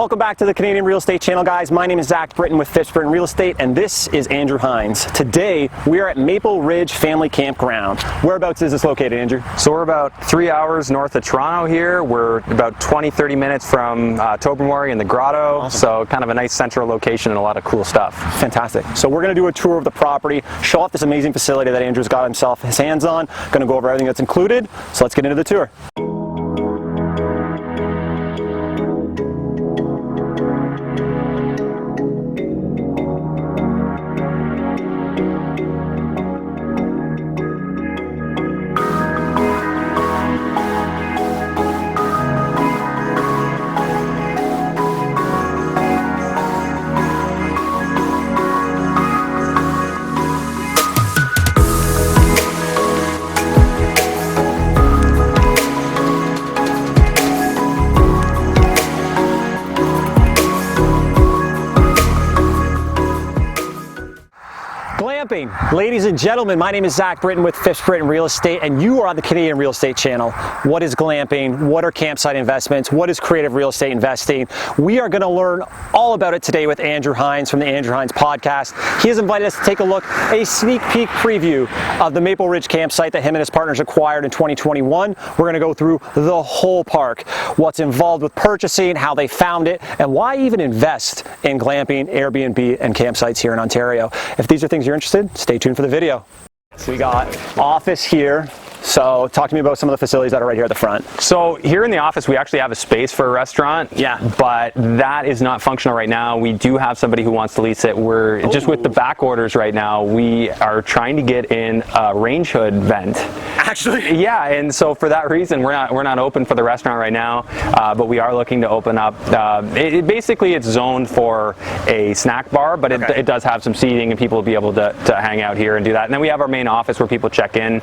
Welcome back to the Canadian Real Estate Channel, guys. My name is Zach Brittain with Phipps Brittain Real Estate, and this is Andrew Hines. Today, we are at Maple Ridge Family Campground. Whereabouts is this located, Andrew? So we're about 3 hours north of Toronto here. We're about 20-30 minutes from Tobermory and the Grotto. Awesome. So kind of a nice central location and a lot of cool stuff. Fantastic. So we're going to do a tour of the property, show off this amazing facility that Andrew's got his hands on. Going to go over everything that's included. So let's get into the tour. Glamping. Ladies and gentlemen, my name is Zach Brittain with Phipps Brittain Real Estate, and you are on the Canadian Real Estate Channel. What is glamping? What are campsite investments? What is creative real estate investing? We are going to learn all about it today with Andrew Hines from the Andrew Hines podcast. He has invited us to take a look, a sneak peek preview of the Maple Ridge campsite that him and his partners acquired in 2021. We're going to go through the whole park, what's involved with purchasing, how they found it, and why even invest in glamping, Airbnb, and campsites here in Ontario. If these are things you're interested in, stay tuned for the video. So we got office here. So talk to me about some of the facilities that are right here at the front. So here in the office, we actually have a space for a restaurant. Yeah. But that is not functional right now. We do have somebody who wants to lease it. We're just with the back orders right now. We are trying to get in a range hood vent. Actually? Yeah, and so for that reason, we're not open for the restaurant right now, but we are looking to open up. Basically, it's zoned for a snack bar, but it does have some seating and people will be able to hang out here and do that. And then we have our main office where people check in.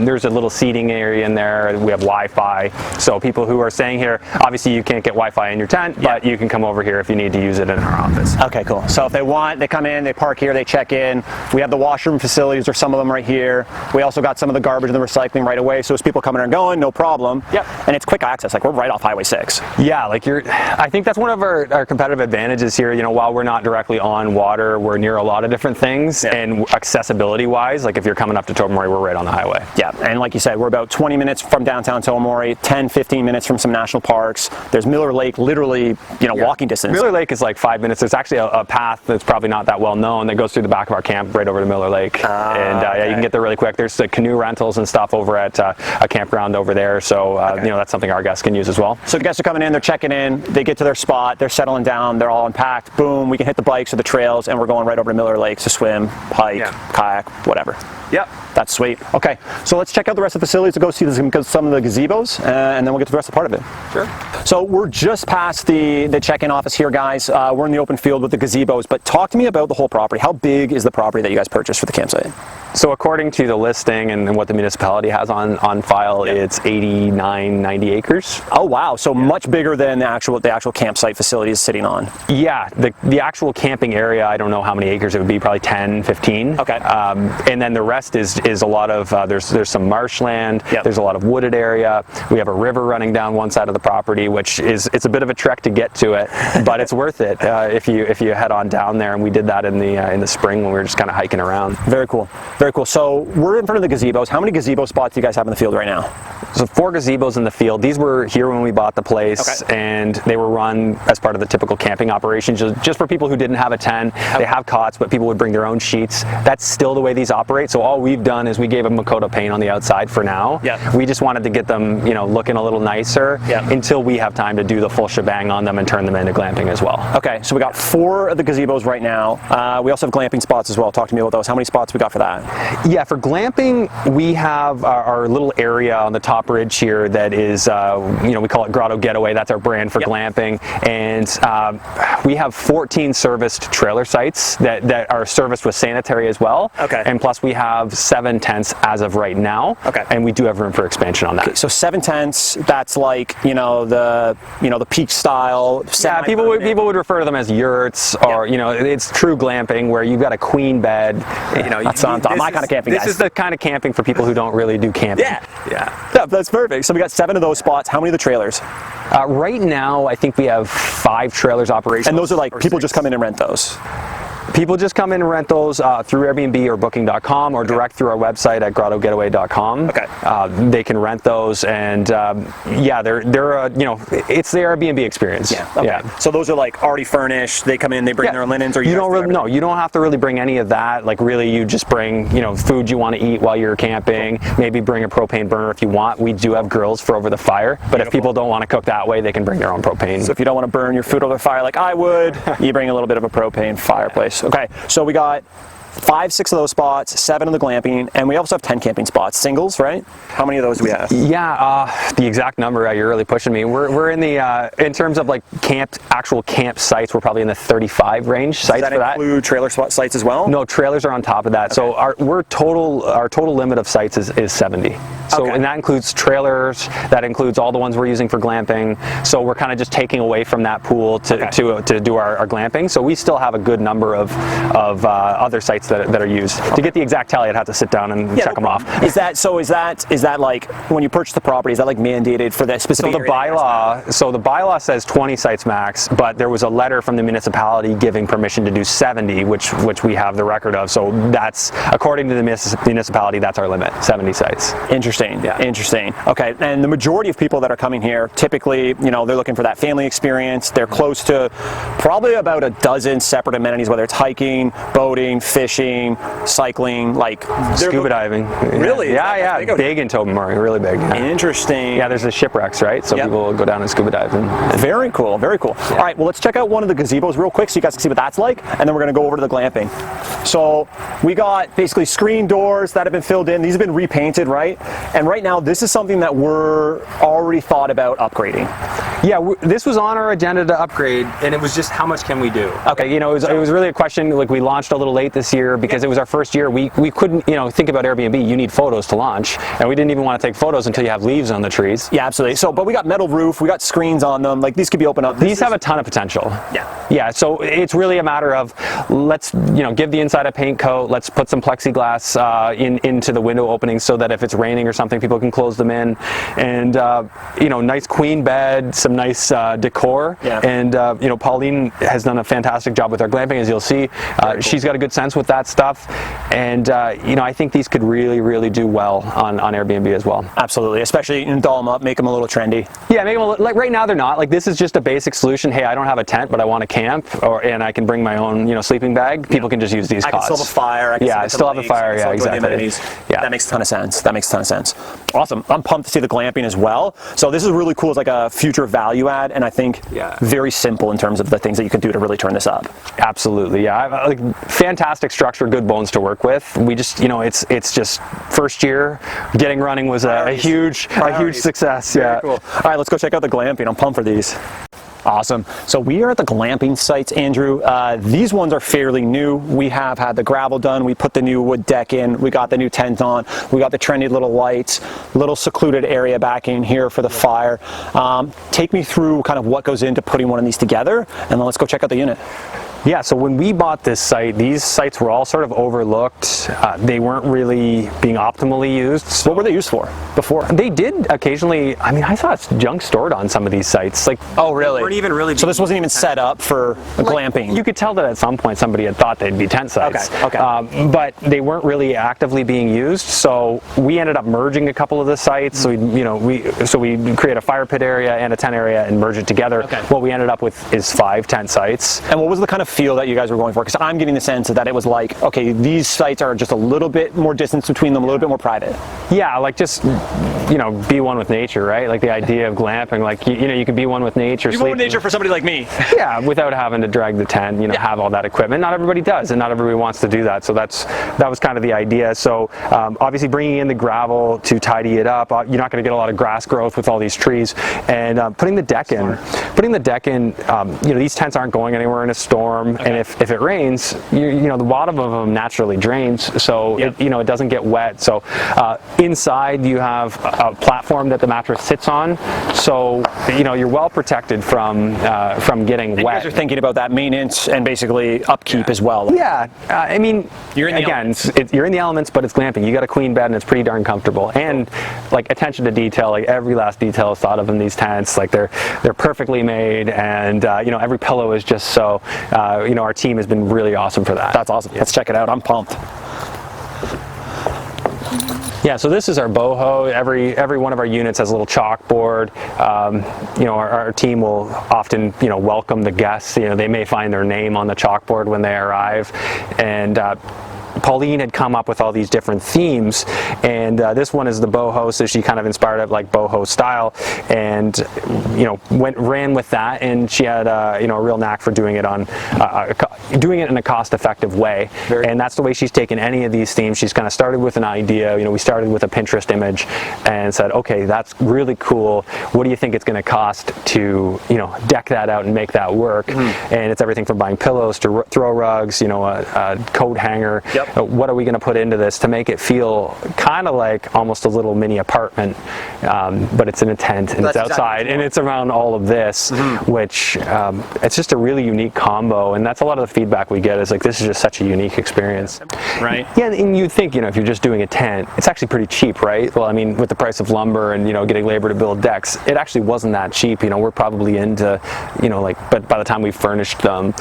There's a little seating area in there. We have Wi-Fi, so people who are staying here, obviously you can't get Wi-Fi in your tent, but you can come over here if you need to use it in our office. Okay, cool. So if they want, they come in, they park here, they check in. We have the washroom facilities, or some of them right here. We also got some of the garbage and the recycling right away, so as people coming and going, no problem. Yep. And it's quick access, like we're right off Highway 6. Yeah, like I think that's one of our competitive advantages here. You know, while we're not directly on water, we're near a lot of different things, and accessibility-wise, like if you're coming up to Tobermory, we're right on the highway. Yeah, and like you said, we're about 20 minutes from downtown Tobermory, 10-15 minutes from some national parks. There's Miller Lake, literally, walking distance. Miller Lake is like 5 minutes. There's actually a path that's probably not that well known that goes through the back of our camp right over to Miller Lake. Yeah, you can get there really quick. There's canoe rentals and stuff over at a campground over there, so that's something our guests can use as well. So the guests are coming in, they're checking in, they get to their spot, they're settling down, they're all unpacked, boom, we can hit the bikes or the trails, and we're going right over to Miller Lake to swim, hike, kayak, whatever. Yep. That's sweet. Okay, so let's check out the rest of the facilities to go see some of the gazebos, and then we'll get to the rest of part of it. Sure. So we're just past the check-in office here, guys. We're in the open field with the gazebos, but talk to me about the whole property. How big is the property that you guys purchased for the campsite? So according to the listing and what the municipality has on file, it's 89-90 acres. Oh wow, so much bigger than the actual campsite facility is sitting on. Yeah, the actual camping area, I don't know how many acres it would be, probably 10, 15. Okay. And then the rest is a lot of, there's some marshland, there's a lot of wooded area. We have a river running down one side of the property, which it's a bit of a trek to get to it, but it's worth it if you head on down there. And we did that in the spring when we were just kind of hiking around. Very cool. Very cool. So we're in front of the gazebos. How many gazebo spots do you guys have in the field right now? So 4 gazebos in the field. These were here when we bought the place, and they were run as part of the typical camping operation, just for people who didn't have a tent. They have cots, but people would bring their own sheets. That's still the way these operate. So all we've done is we gave them Makota paint on the outside for now. We just wanted to get them, looking a little nicer until we have time to do the full shebang on them and turn them into glamping as well. Okay, so we got 4 of the gazebos right now. We also have glamping spots as well. Talk to me about those. How many spots we got for that? Yeah, for glamping, we have our little area on the top ridge here that is, we call it Grotto Getaway. That's our brand for glamping. And we have 14 serviced trailer sites that are serviced with sanitary as well. Okay. And plus we have 7 7 tents as of right now. Okay. And we do have room for expansion on that. Okay, so 7 tents, that's like, the peak style. Yeah, people would refer to them as yurts, or it's true glamping where you've got a queen bed. That's my kind of camping. This is the kind of camping for people who don't really do camping. Yeah, that's perfect. So we got 7 of those spots. How many of the trailers? Right now, I think we have 5 trailers operational. And those are like people just come in and rent those. People just come in and rent those through Airbnb or Booking.com or direct through our website at grottogetaway.com. Okay. They can rent those, and they're it's the Airbnb experience. Yeah. Okay. Yeah. So those are like already furnished. They come in, they bring their linens, or you don't really you don't have to really bring any of that. Like really, you just bring food you want to eat while you're camping. Maybe bring a propane burner if you want. We do have grills for over the fire, but if people don't want to cook that way, they can bring their own propane. So if you don't want to burn your food over the fire like I would, you bring a little bit of a propane fireplace. Okay, so we got 5, 6 of those spots, 7 of the glamping, and we also have 10 camping spots. Singles, right? How many of those do we have? Yeah, the exact number, you're really pushing me. We're in the, in terms of like actual camp sites, we're probably in the 35 range sites for that. Does that include trailer sites as well? No, trailers are on top of that. Okay. So our total limit of sites is 70. So, and that includes trailers, that includes all the ones we're using for glamping. So we're kind of just taking away from that pool to do our glamping. So we still have a good number of other sites that are used. To get the exact tally, I'd have to sit down and check them off. Is that like when you purchase the property, is that like mandated for that specific area? So the bylaw says 20 sites max, but there was a letter from the municipality giving permission to do 70, which we have the record of. So that's, according to the municipality, that's our limit, 70 sites. Interesting. Yeah. Interesting. Okay, and the majority of people that are coming here, typically, they're looking for that family experience. They're close to probably about a dozen separate amenities, whether it's hiking, boating, fishing, cycling, like scuba diving. Really? Yeah. Big in Tobermory, really big. Yeah. Interesting. Yeah, there's the shipwrecks, right? So people will go down and scuba dive. Very cool. Very cool. Yeah. All right, well, let's check out one of the gazebos real quick so you guys can see what that's like, and then we're going to go over to the glamping. So we got basically screen doors that have been filled in. These have been repainted, right? And right now, this is something that we're already thought about upgrading. Yeah, this was on our agenda to upgrade, and it was just how much can we do? Okay, it was really a question. Like, we launched a little late this year because it was our first year. We couldn't, think about Airbnb. You need photos to launch, and we didn't even want to take photos until you have leaves on the trees. Yeah, absolutely. So, but we got metal roof. We got screens on them. Like, these could be open up. These have a ton of potential. Yeah. Yeah. So it's really a matter of let's give the inside a paint coat. Let's put some plexiglass into the window openings so that if it's raining or something, people can close them in, and nice queen bed, some nice decor. Yeah. And Pauline has done a fantastic job with our glamping, as you'll see. Cool. She's got a good sense with that stuff, and I think these could really do well on Airbnb as well. Absolutely, especially doll them up, make them a little trendy. Yeah, make them like right now they're not. Like, this is just a basic solution. Hey, I don't have a tent, but I want to camp, and I can bring my own sleeping bag. People can just use these cots. I can still have a fire. I still have a fire. Yeah, exactly. Yeah, that makes a ton of sense. Awesome. I'm pumped to see the glamping as well. So this is really cool. It's like a future value add, and I think very simple in terms of the things that you can do to really turn this up. Absolutely. Yeah, like fantastic structure, good bones to work with. We just it's just first year. Getting running was a huge success. Yeah. Very cool. All right, let's go check out the glamping. I'm pumped for these. Awesome. So we are at the Glamping Sites, Andrew. These ones are fairly new. We have had the gravel done. We put the new wood deck in. We got the new tent on. We got the trendy little lights, little secluded area back in here for the fire. Take me through kind of what goes into putting one of these together, and then let's go check out the unit. Yeah, so when we bought this site, these sites were all sort of overlooked. They weren't really being optimally used. So what were they used for before? They did occasionally, I saw junk stored on some of these sites. Like, oh, really? They weren't even really. So this wasn't even set up for glamping? You could tell that at some point somebody had thought they'd be tent sites. Okay. But they weren't really actively being used. So we ended up merging a couple of the sites. So we create a fire pit area and a tent area and merge it together. Okay. What we ended up with is 5 tent sites. And what was the kind of feel that you guys were going for? Because I'm getting the sense that it was like, okay, these sites are just a little bit more distance between them, a little bit more private. Yeah, like just be one with nature, right? Like the idea of glamping, like you can be one with nature. Be one with nature for somebody like me. Yeah, without having to drag the tent, have all that equipment. Not everybody does, and not everybody wants to do that. So that was kind of the idea. So obviously bringing in the gravel to tidy it up. You're not going to get a lot of grass growth with all these trees, and putting the deck in. These tents aren't going anywhere in a storm. warm, and if it rains, you know, the bottom of them naturally drains, so it, you know, it doesn't get wet. So inside you have a platform that the mattress sits on, so you know you're well protected from getting wet. You guys are thinking about that maintenance and basically upkeep as well. Yeah, I mean, you're in the elements, but it's glamping. You got a queen bed and it's pretty darn comfortable, and like attention to detail, like every last detail is thought of in these tents. Like they're perfectly made, and you know, every pillow is just so. You know, our team has been really awesome for that. That's awesome. Let's check it out. I'm pumped. Yeah, so this is our boho. Every one of our units has a little chalkboard. You know, our team will often, you know, welcome the guests. You know, they may find their name on the chalkboard when they arrive, and Pauline had come up with all these different themes, and this one is the boho, so she kind of inspired it like boho style, and you know, ran with that, and she had you know, a real knack for doing it in a cost-effective way. And that's the way she's taken any of these themes. She's kind of started with an idea. You know, we started with a Pinterest image and said, okay, that's really cool. What do you think it's going to cost to, you know, deck that out and make that work? And it's everything from buying pillows to throw rugs, you know, a coat hanger. What are we going to put into this to make it feel kind of like almost a little mini apartment, but it's in a tent and it's outside and it's around all of this, which it's just a really unique combo, and that's a lot of the feedback we get is like, this is just such a unique experience. Right. Yeah, and you'd think, you know, if you're just doing a tent, it's actually pretty cheap, right? Well, I mean, with the price of lumber and, you know, getting labor to build decks, it actually wasn't that cheap. You know, we're probably into, you know, like, but by the time we furnished them,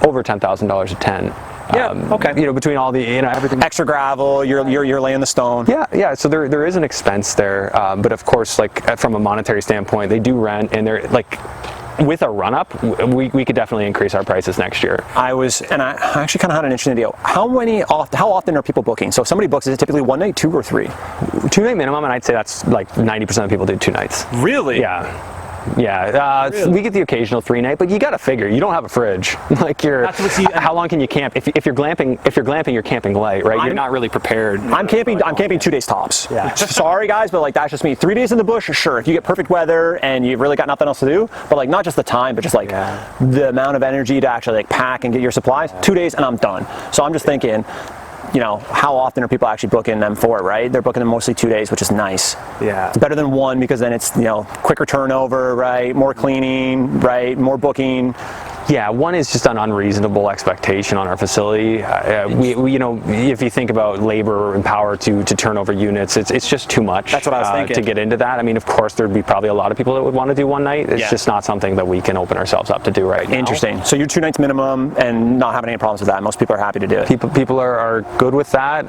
over $10,000 a tent. Okay. You know, between all the, you know, everything. Extra gravel, you're laying the stone. Yeah. So there is an expense there, but of course, like from a monetary standpoint, they do rent, and they're like, with a run-up, we could definitely increase our prices next year. I actually kind of had an interesting idea. How often are people booking? So if somebody books, is it typically 1 night, 2 or 3? 2 night minimum, and I'd say that's like 90% of people do 2 nights. Really? Yeah. Yeah, really? We get the occasional 3 night, but you got to figure you don't have a fridge. Like how long can you camp? If you're glamping, you're camping light, right? You're not really prepared. I'm camping 2 days tops. Yeah. Sorry guys, but like that's just me. 3 days in the bush, sure. If you get perfect weather and you've really got nothing else to do, but like not just the time, but just like the amount of energy to actually like pack and get your supplies. 2 days and I'm done. So I'm just thinking, you know, how often are people actually booking them for, right? They're booking them mostly 2 days, which is nice. Yeah. It's better than 1 because then it's, you know, quicker turnover, right? More cleaning, right? More booking. Yeah, 1 is just an unreasonable expectation on our facility. We you know, if you think about labor and power to turn over units, it's just too much. That's what I was thinking. To get into that. I mean, of course, there'd be probably a lot of people that would want to do 1 night. It's just not something that we can open ourselves up to do right now. Interesting. So you're 2 nights minimum and not having any problems with that. Most people are happy to do it. People are good with that.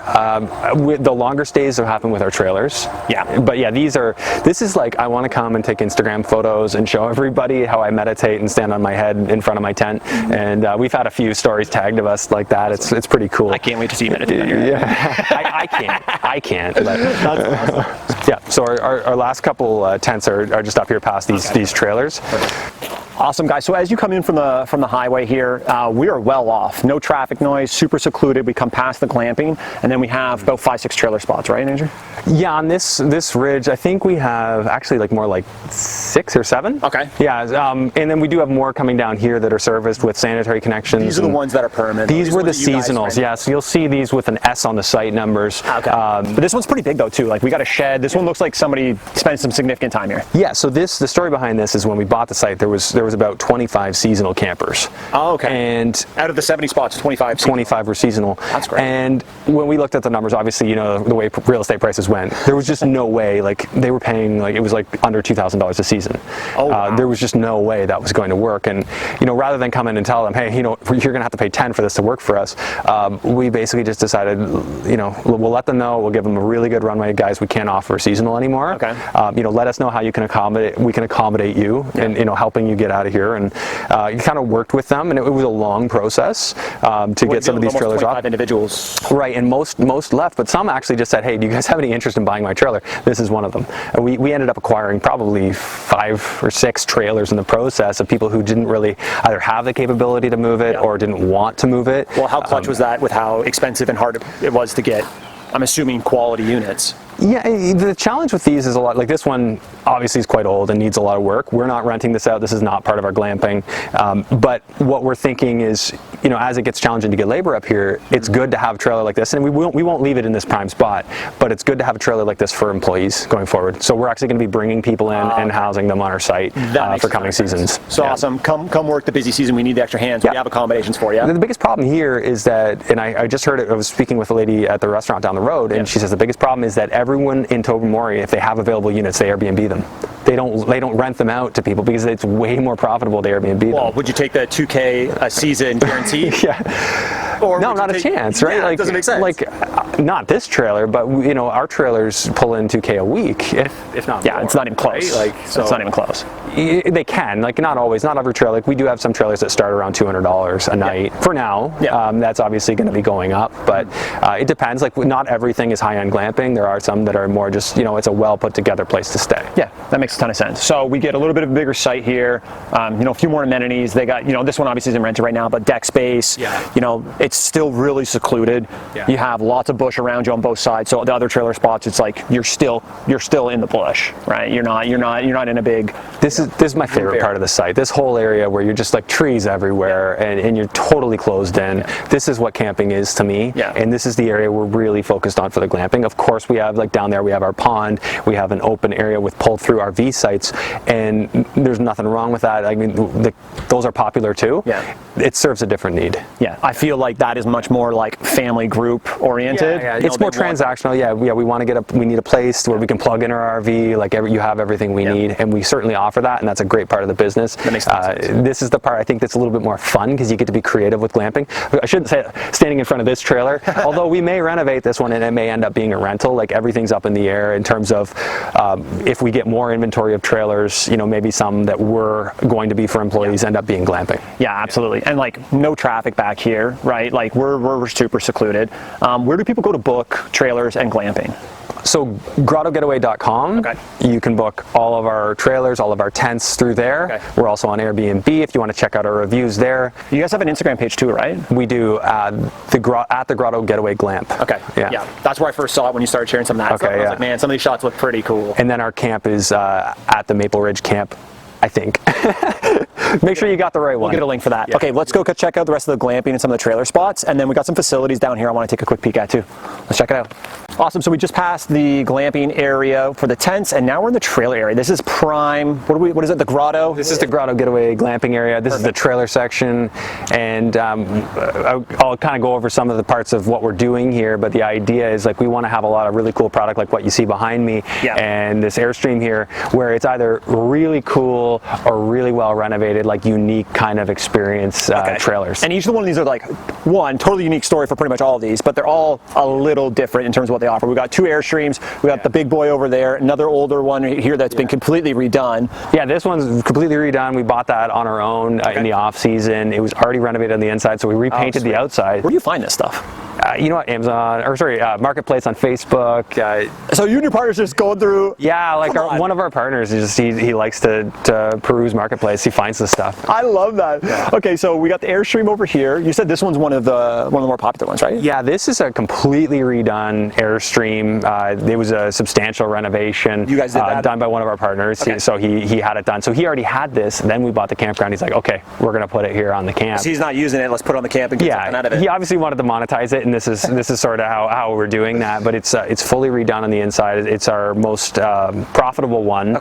The longer stays have happened with our trailers. Yeah. But yeah, this is like, I want to come and take Instagram photos and show everybody how I meditate and stand on my head in front of my tent, and we've had a few stories tagged of us like that. It's pretty cool. I can't wait to see you meditate on your head. I can't. But, that's awesome. Yeah. So our last couple tents are just up here past these trailers. Perfect. Awesome, guys. So as you come in from the highway here, we are well off. No traffic noise, super secluded. We come past the glamping, and then we have about 5-6 trailer spots, right, Andrew? Yeah, on this ridge, I think we have actually like more like 6 or 7. Okay. Yeah, and then we do have more coming down here that are serviced with sanitary connections. These are the ones that are permanent. These were the seasonals. Yeah, so you'll see these with an S on the site numbers. Okay. But this one's pretty big though too. Like we got a shed. This one looks like somebody spent some significant time here. Yeah. So the story behind this is when we bought the site, there was about 25 seasonal campers. Oh, okay. And out of the 70 spots, 25 were seasonal. That's great. And when we looked at the numbers, obviously, you know, the way real estate prices went, there was just no way, like they were paying, like it was like under $2,000 a season. Oh, wow. There was just no way that was going to work. And, you know, rather than come in and tell them, hey, you know, you're going to have to pay 10 for this to work for us, we basically just decided, you know, we'll let them know, we'll give them a really good runway. Guys, we can't offer seasonal anymore. Okay. You know, let us know how you can accommodate, we can accommodate you and, you know, helping you get out of here. And you kind of worked with them, and it was a long process to get some of these trailers off. Individuals. Right, and most left, but some actually just said, hey, do you guys have any interest in buying my trailer? This is one of them. And we ended up acquiring probably 5 or 6 trailers in the process of people who didn't really either have the capability to move it or didn't want to move it. Well, how clutch was that with how expensive and hard it was to get, I'm assuming, quality units? Yeah, the challenge with these is a lot, like this one obviously is quite old and needs a lot of work. We're not renting this out. This is not part of our glamping. But what we're thinking is, you know, as it gets challenging to get labor up here, it's good to have a trailer like this. And we won't leave it in this prime spot, but it's good to have a trailer like this for employees going forward. So we're actually going to be bringing people in and housing them on our site for coming seasons. So awesome. Come work the busy season. We need the extra hands. We have accommodations for you. The biggest problem here is that, and I just heard it, I was speaking with a lady at the restaurant down the road, and she says the biggest problem is that everyone in Tobermory, if they have available units, they Airbnb them. They don't rent them out to people because it's way more profitable to Airbnb them. Well, would you take the $2K a season guaranteed? Or no, not a chance, right? Yeah, like, doesn't make sense. Like, not this trailer, but you know, our trailers pull in $2K a week, if not more. It's not even close. Right? Like, so it's not even close. They can, like, not always, not every trailer. Like, we do have some trailers that start around $200 a night for now. That's obviously going to be going up, but it depends. Like, not everything is high-end glamping. There are some that are more just, you know, it's a well put together place to stay. Yeah, that makes a ton of sense. So we get a little bit of a bigger site here. You know, a few more amenities. They got, you know, this one obviously isn't rented right now, but deck space. You know, it's still really secluded. You have lots of bush around you on both sides. So the other trailer spots, it's like you're still in the bush, right? You're not in a big. This is my favorite part of the site. This whole area where you're just like trees everywhere and you're totally closed in. This is what camping is to me. And this is the area we're really focused on for the glamping. Of course, we have, like, down there we have our pond. We have an open area with pull-through RV sites, and there's nothing wrong with that. I mean, those are popular too. It serves a different need. I feel like that is much more like family group oriented. It's more transactional. We need a place where we can plug in our RV. Like, you have everything we need, and we certainly offer that, and that's a great part of the business. That makes sense. This is the part I think that's a little bit more fun because you get to be creative with glamping. I shouldn't say standing in front of this trailer, although we may renovate this one and it may end up being a rental. Like, everything's up in the air in terms of if we get more inventory of trailers, you know, maybe some that were going to be for employees end up being glamping. Yeah, absolutely. And like, no traffic back here, right? Like, we're super secluded. Where do people go to book trailers and glamping? So grottogetaway.com, you can book all of our trailers, all of our tents through there. We're also on Airbnb if you want to check out our reviews there. You guys have an Instagram page too, right? We do, at the Grotto Getaway Glamp. Yeah, that's where I first saw it when you started sharing some of that stuff. I was like, man, some of these shots look pretty cool. And then our camp is at the Maple Ridge Camp, I think. Make sure you got the right one. We'll get a link for that. Okay, let's go check out the rest of the glamping and some of the trailer spots, and then we got some facilities down here I want to take a quick peek at too. Let's check it out. Awesome, so we just passed the glamping area for the tents, and now we're in the trailer area. This is prime, what is it, the Grotto? This is the Grotto Getaway glamping area. This is the trailer section, and I'll kind of go over some of the parts of what we're doing here, but the idea is, like, we want to have a lot of really cool product like what you see behind me, and this Airstream here, where it's either really cool or really well renovated, like unique kind of experience trailers. And each one of these are like one totally unique story for pretty much all of these, but they're all a little different in terms of what they offer. We've got two Airstreams. We got the big boy over there, another older one here that's been completely redone. Yeah, this one's completely redone. We bought that on our own in the off season. It was already renovated on the inside, so we repainted the outside. Where do you find this stuff? You know what, Marketplace on Facebook. So you and your partners just going through? Yeah, like one of our partners is just he likes to peruse Marketplace. He finds this stuff. I love that. Okay, so we got the Airstream over here. You said this one's one of the more popular ones, right? Yeah, this is a completely redone Airstream. It was a substantial renovation. You guys did that? Done by one of our partners. So he had it done. So he already had this. Then we bought the campground. He's like, okay, we're gonna put it here on the camp. So he's not using it. Let's put it on the camp and get something out of it. He obviously wanted to monetize it, and this is sort of how we're doing that. But it's fully redone on the inside. It's our most profitable one.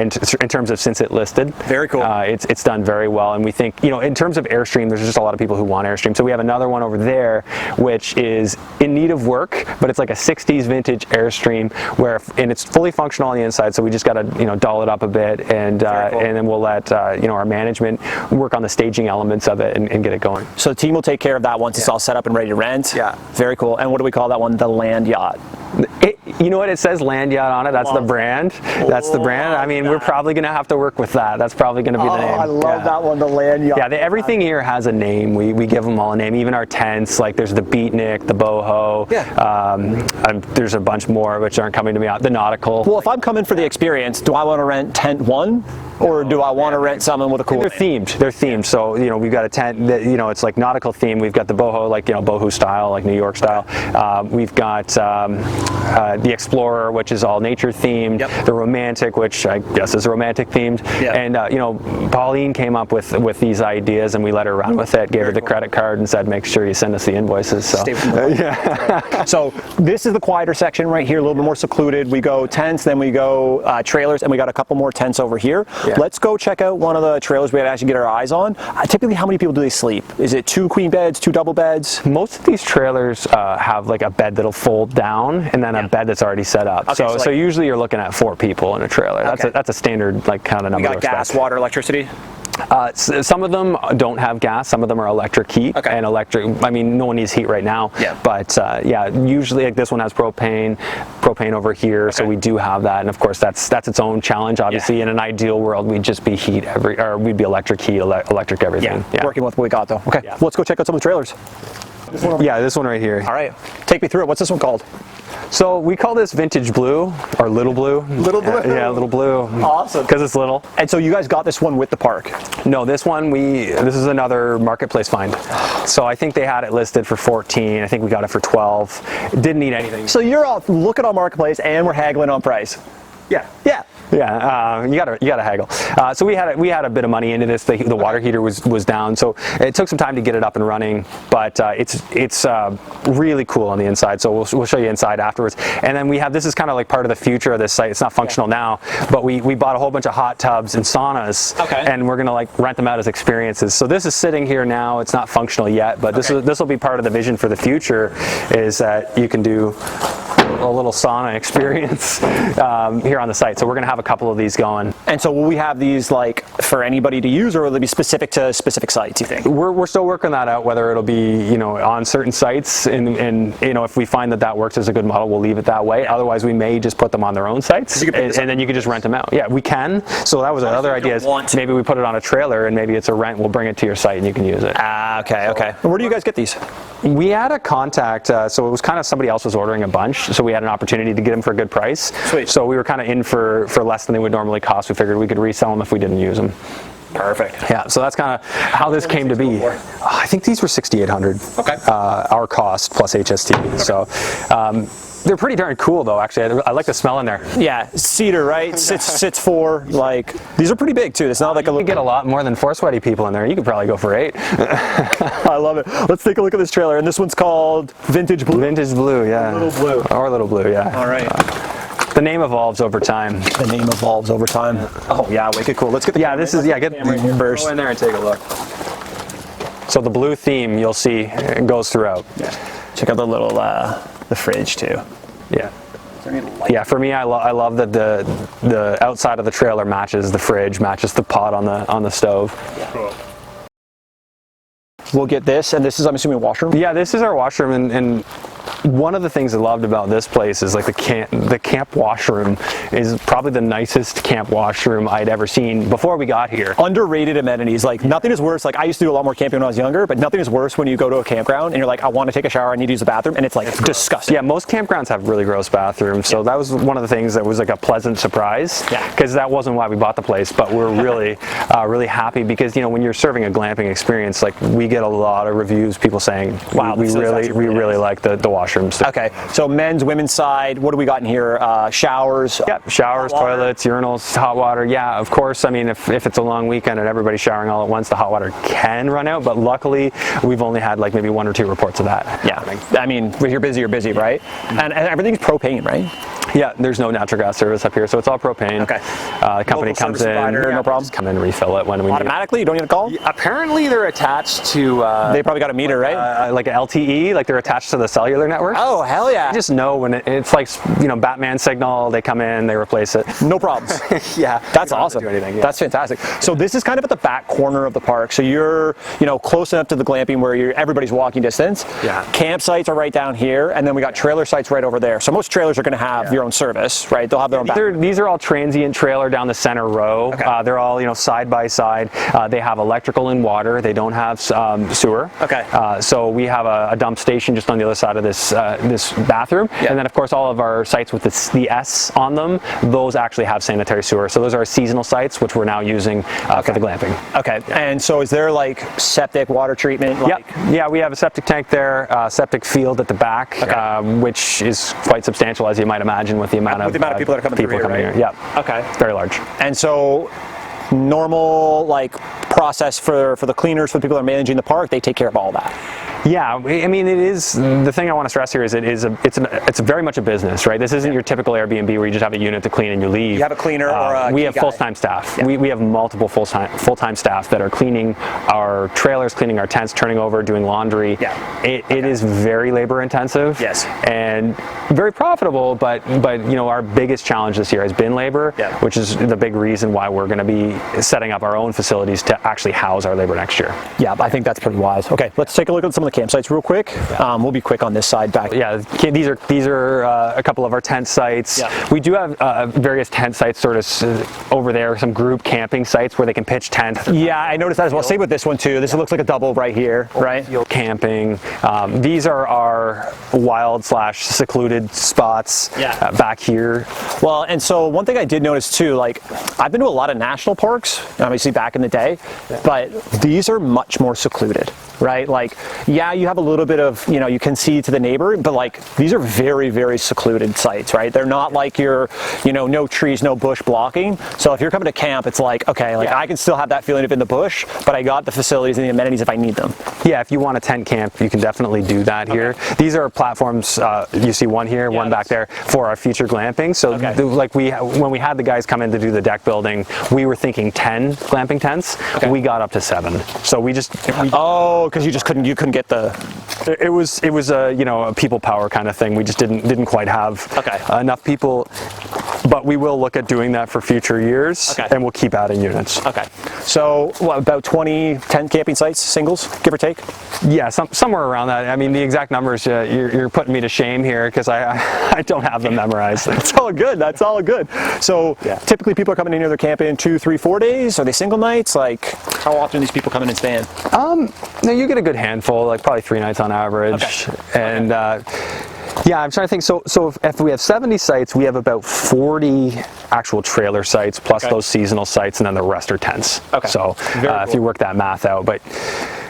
In terms of since it listed. Very cool. It's done very well, and we think, you know, in terms of Airstream, there's just a lot of people who want Airstream. So we have another one over there, which is in need of work, but it's like a 60s vintage Airstream and it's fully functional on the inside. So we just got to, you know, doll it up a bit, and then we'll let you know, our management work on the staging elements of it and get it going. So the team will take care of that once it's all set up and ready to rent. Very cool. And what do we call that one? The Land Yacht. You know what? It says Land Yacht on it. That's the brand. That's the brand. I mean, we're probably going to have to work with that. That's probably going to be the name. I love that one, the Land Yacht. Yeah, everything here has a name. We give them all a name. Even our tents, like there's the Beatnik, the Boho. There's a bunch more which aren't coming to me out. The Nautical. Well, if I'm coming for the experience, do I want to rent tent one? Or do I want to rent something with a cool They're themed. They're themed. So, you know, we've got a tent that, you know, it's like nautical theme. We've got the boho, like, you know, boho style, like like New York style. We've got the Explorer, which is all nature themed. Yep. The Romantic, which I guess is romantic themed. Yep. And you know, Pauline came up with these ideas, and we let her run with it. Gave her the credit card and said, make sure you send us the invoices. So. Yeah. So this is the quieter section right here, a little bit more secluded. We go tents, then we go trailers, and we got a couple more tents over here. Yeah. Let's go check out one of the trailers we had to actually get our eyes on. Typically, how many people do they sleep? Is it 2 queen beds, 2 double beds? Most of these trailers have like a bed that'll fold down and then a bed that's already set up. Okay, so usually you're looking at 4 people in a trailer. Okay. That's a standard like kind of number. We got gas, water, electricity? Some of them don't have gas, some of them are electric heat. Okay. And electric, I mean, no one needs heat right now. Yeah. But yeah, usually like this one has propane over here, so we do have that. And of course, that's its own challenge. Obviously, in an ideal world, we'd just be heat we'd be electric heat, electric everything. Yeah. Working with what we got though. Okay, let's go check out some of the trailers. Yeah, this one right here. All right, take me through it. What's this one called? So we call this vintage blue, or little blue. Little blue? Yeah, little blue. Awesome. Because it's little. And so you guys got this one with the park? No, this one, this is another marketplace find. So I think they had it listed for 14. I think we got it for 12. It didn't need anything. So you're all looking on marketplace and we're haggling on price? Yeah. Yeah. Yeah, you gotta haggle. So we had a bit of money into this. The water heater was down, so it took some time to get it up and running. But it's really cool on the inside. So we'll show you inside afterwards. And then we have, this is kind of like part of the future of this site. It's not functional now, but we bought a whole bunch of hot tubs and saunas, and we're gonna like rent them out as experiences. So this is sitting here now. It's not functional yet, but this will be part of the vision for the future. Is that you can do a little sauna experience here on the site. So we're going to have a couple of these going. And so will we have these like for anybody to use, or will they be specific to specific sites, you think? We're still working that out, whether it'll be, you know, on certain sites, and you know, if we find that works as a good model, we'll leave it that way. Otherwise, we may just put them on their own sites, and then you can just rent them out. Yeah, we can. So that was another idea. Maybe we put it on a trailer, and maybe it's a rent. We'll bring it to your site, and you can use it. Okay. And where do you guys get these? We had a contact, so it was kind of somebody else was ordering a bunch, so we had an opportunity to get them for a good price. Sweet. So we were kind of in for less than they would normally cost. We figured we could resell them if we didn't use them. Perfect. Yeah, so that's kind of how this came to be. I think these were $6,800. Okay. Our cost plus HST. Okay. So they're pretty darn cool though, actually. I like the smell in there. Yeah, cedar, right? Sits 4, like, these are pretty big too. It's not like you could get a lot more than 4 sweaty people in there. You could probably go for 8. I love it. Let's take a look at this trailer, and this one's called Vintage Blue. Vintage Blue, yeah. Little Blue. Or Little Blue, yeah. All right. The name evolves over time. The name evolves over time. Oh yeah, wicked cool. Let's get the get camera first. Go in there and take a look. So the blue theme, you'll see, it goes throughout. Yeah. Check out the little the fridge too. Yeah. Yeah, for me, I love that the outside of the trailer matches the fridge, matches the pot on the stove. Yeah. Cool. We'll get this, and this is, I'm assuming, a washroom? Yeah, this is our washroom, and one of the things I loved about this place is like the camp washroom is probably the nicest camp washroom I'd ever seen before we got here. Underrated amenities. Like nothing is worse. Like I used to do a lot more camping when I was younger, but nothing is worse when you go to a campground and you're like, I want to take a shower, I need to use the bathroom, and it's like disgusting. Yeah, most campgrounds have really gross bathrooms, so that was one of the things that was like a pleasant surprise. Yeah. Because that wasn't why we bought the place, but we're really really happy because, you know, when you're serving a glamping experience, like we get a lot of reviews, people saying, wow, we really like the washrooms. Okay, so men's, women's side, what do we got in here? Showers? Yep, showers, toilets, urinals, hot water. Yeah, of course, I mean, if it's a long weekend and everybody's showering all at once, the hot water can run out, but luckily, we've only had like maybe 1 or 2 reports of that. Yeah, I mean, when you're busy, right? And everything's propane, right? Yeah, there's no natural gas service up here, so it's all propane. Okay. The company comes in, no problem. Just come in and refill it when we automatically. You don't need a call. Apparently, they're attached to. They probably got a meter, right? Like an LTE, like they're attached to the cellular network. Oh, hell yeah! You just know when it's like, you know, Batman signal. They come in, they replace it. No problems. Yeah, that's awesome. Do anything, yeah. That's fantastic. So this is kind of at the back corner of the park. So you're, you know, close enough to the glamping where everybody's walking distance. Yeah. Campsites are right down here, and then we got trailer sites right over there. So most trailers are going to have your their own service, right? They'll have their own bathroom. These are all transient trailer down the center row. Okay. They're all, you know, side by side. They have electrical and water. They don't have sewer. Okay. So we have a dump station just on the other side of this this bathroom. Yeah. And then of course all of our sites with the S on them, those actually have sanitary sewer. So those are seasonal sites, which we're now using for the glamping. Okay. And so is there like septic water treatment? Like... Yeah, we have a septic tank there, septic field at the back, which is quite substantial, as you might imagine, with the amount of people that are coming through here, right? Yeah. Okay. It's very large. And so normal like process for the cleaners, for the people that are managing the park, they take care of all that. Yeah, I mean, it is, the thing I want to stress here is it's very much a business, right? This isn't your typical Airbnb where you just have a unit to clean and you leave. You have a cleaner or a we have full-time staff. Yeah. We have multiple full-time staff that are cleaning our trailers, cleaning our tents, turning over, doing laundry. Yeah. It is very labor intensive. Yes. And very profitable, but you know, our biggest challenge this year has been labor, which is the big reason why we're going to be setting up our own facilities to actually house our labor next year. Yeah, I think that's pretty wise. Okay, let's take a look at some of the campsites real quick. We'll be quick on this side back. Yeah, these are a couple of our tent sites. Yeah. We do have various tent sites sort of over there, some group camping sites where they can pitch tents. Yeah, I noticed that as well. Same with this one too. This looks like a double right here, right? Camping. These are our wild / secluded spots back here. Well, and so one thing I did notice too, like I've been to a lot of national parks, obviously back in the day, but these are much more secluded, right? Like, yeah, you have a little bit of, you know, you can see to the neighbor, but like these are very, very secluded sites, right? They're not like your, you know, no trees, no bush blocking. So if you're coming to camp, it's like, okay, like I can still have that feeling of in the bush, but I got the facilities and the amenities if I need them. Yeah, if you want a tent camp, you can definitely do that here. These are platforms, you see one here, one back there, for our future glamping. So like when we had the guys come in to do the deck building, we were thinking 10 glamping tents. We got up to 7. So we just... because you couldn't get the... It was a, you know, a people power kind of thing. We just didn't quite have enough people, but we will look at doing that for future years, and we'll keep adding units. Okay. So what, about 20 tent camping sites, singles, give or take? Yeah, somewhere around that. I mean, the exact numbers, you're putting me to shame here because I don't have them memorized. That's all good. That's all good. So typically people are coming in here, they're camping 2, 3, 4 days. Are they single nights? Like how often do these people come in and stay in? No, you get a good handful, like probably 3 nights on average. And yeah, I'm trying to think. So if we have 70 sites, we have about 40 actual trailer sites plus those seasonal sites, and then the rest are tents. So if you work that math out, but.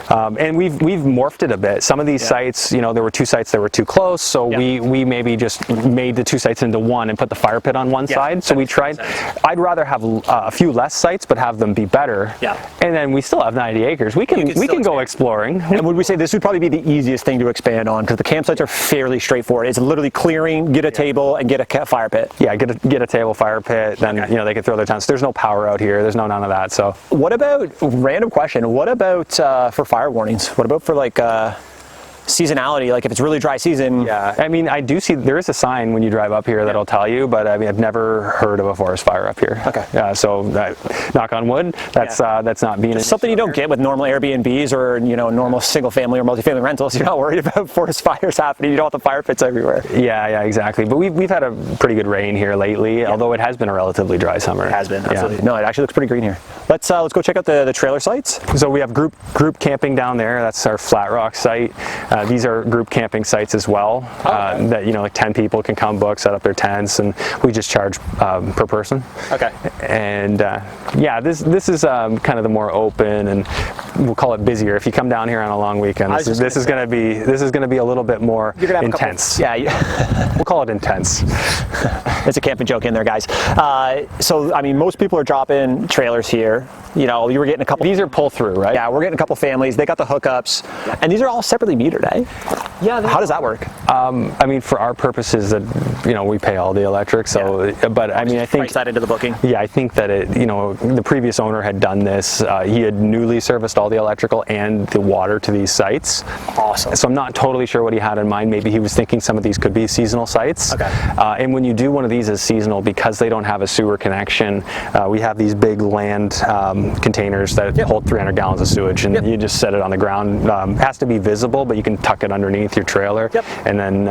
And we've morphed it a bit. Some of these sites, you know, there were 2 sites that were too close, so we maybe just made the 2 sites into one and put the fire pit on one side. So we tried. I'd rather have a few less sites, but have them be better. And then we still have 90 acres. We can go exploring. And would we say this would probably be the easiest thing to expand on, because the campsites are fairly straightforward. It's literally clearing, get a table, and get a fire pit. Yeah, get a table, fire pit. Then you know they can throw their tents. There's no power out here. There's none of that. So what about, random question? What about for fire warnings? What about for like seasonality, like if it's really dry season? Yeah, I mean, I do see there is a sign when you drive up here that'll tell you, but I mean, I've never heard of a forest fire up here. Yeah, so knock on wood, that's not being something you don't get with normal Airbnbs or, you know, normal single family or multifamily rentals. You're not worried about forest fires happening. You don't want the fire pits everywhere. Yeah, exactly. But we've had a pretty good rain here lately, although it has been a relatively dry summer. It has been, absolutely. No, it actually looks pretty green here. Let's go check out the trailer sites. So we have group camping down there. That's our Flat Rock site. These are group camping sites as well. That, you know, like 10 people can come book, set up their tents, and we just charge per person. And yeah, this is kind of the more open, and we'll call it busier. If you come down here on a long weekend, this is going to be a little bit more intense. We'll call it intense. It's a camping joke in there, guys. So I mean, most people are dropping trailers here. You know, you were getting a couple. These are pull through, right? Yeah, we're getting a couple families. They got the hookups, and these are all separately metered, eh? Yeah. How does that work? I mean, for our purposes, that, you know, we pay all the electric. So, but I mean, I think price that into the booking. Yeah, I think that it, you know, the previous owner had done this. He had newly serviced all the electrical and the water to these sites. Awesome. So I'm not totally sure what he had in mind. Maybe he was thinking some of these could be seasonal sites. And when you do one of these as seasonal, because they don't have a sewer connection, we have these big land containers that hold 300 gallons of sewage, and you just set it on the ground. It has to be visible, but you can can tuck it underneath your trailer. Yep. And then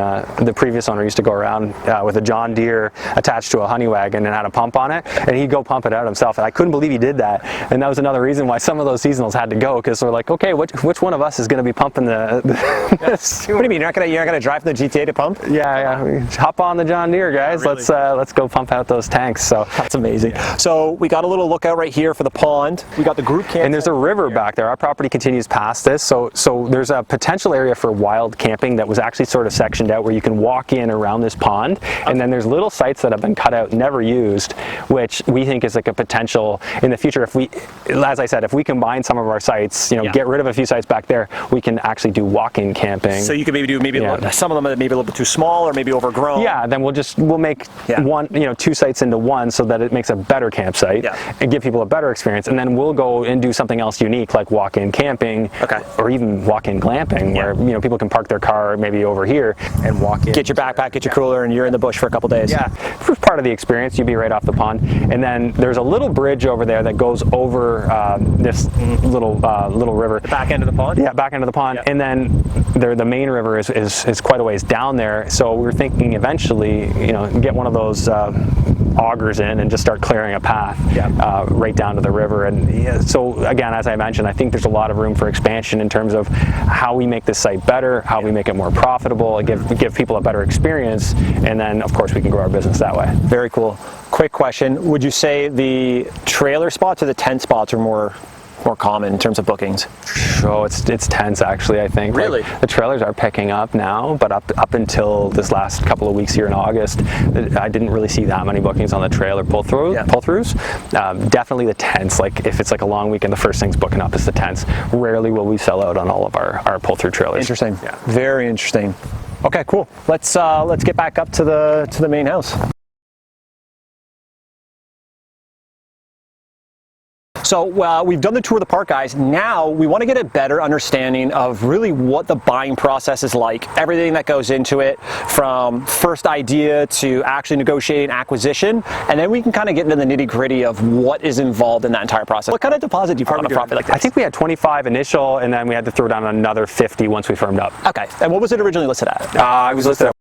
the previous owner used to go around with a John Deere attached to a honey wagon and had a pump on it, and he'd go pump it out himself. And I couldn't believe he did that. And that was another reason why some of those seasonals had to go, because we're like, okay, which one of us is going to be pumping the What do you mean? You're not gonna drive from the GTA to pump? Yeah. Hop on the John Deere, guys. Yeah, really. Let's go pump out those tanks. So that's amazing. Yeah. So we got a little lookout right here for the pond. We got the group camp. And there's a river back there. Our property continues past this. So there's a potential area for wild camping that was actually sort of sectioned out where you can walk in around this pond. And then there's little sites that have been cut out, never used, which we think is like a potential in the future. If we, as I said, if we combine some of our sites, get rid of a few sites back there, we can actually do walk-in camping. So you can maybe do some of them are maybe a little bit too small or maybe overgrown. Yeah, then we'll make one, two sites into one so that it makes a better campsite and give people a better experience. And then we'll go and do something else unique like walk-in camping, or even walk-in glamping, where people can park their car maybe over here and walk in. Get your backpack, get your cooler, and you're in the bush for a couple days. Yeah, for part of the experience, you'd be right off the pond. And then there's a little bridge over there that goes over this little river. The back end of the pond? Yeah, back end of the pond. And then the main river is quite a ways down there. So we're thinking eventually, get one of those augers in and just start clearing a path right down to the river. And so again, as I mentioned, I think there's a lot of room for expansion in terms of how we make this site better, how we make it more profitable, and give people a better experience, and then of course we can grow our business that way. Very cool. Quick question, would you say the trailer spots or the tent spots are more common in terms of bookings? So it's tents actually, I think. Really? Like, the trailers are picking up now, but up until this last couple of weeks here in August, I didn't really see that many bookings on the trailer pull-throughs. Definitely the tents. Like if it's like a long weekend, the first thing's booking up is the tents. Rarely will we sell out on all of our pull-through trailers. Interesting. Yeah. Very interesting. Okay, cool. Let's get back up to the main house. So we've done the tour of the park, guys. Now we want to get a better understanding of really what the buying process is like, everything that goes into it, from first idea to actually negotiating acquisition, and then we can kind of get into the nitty-gritty of what is involved in that entire process. What kind of deposit do you put on a property like this? I think we had 25 initial, and then we had to throw down another 50 once we firmed up. Okay, and what was it originally listed at? It was listed at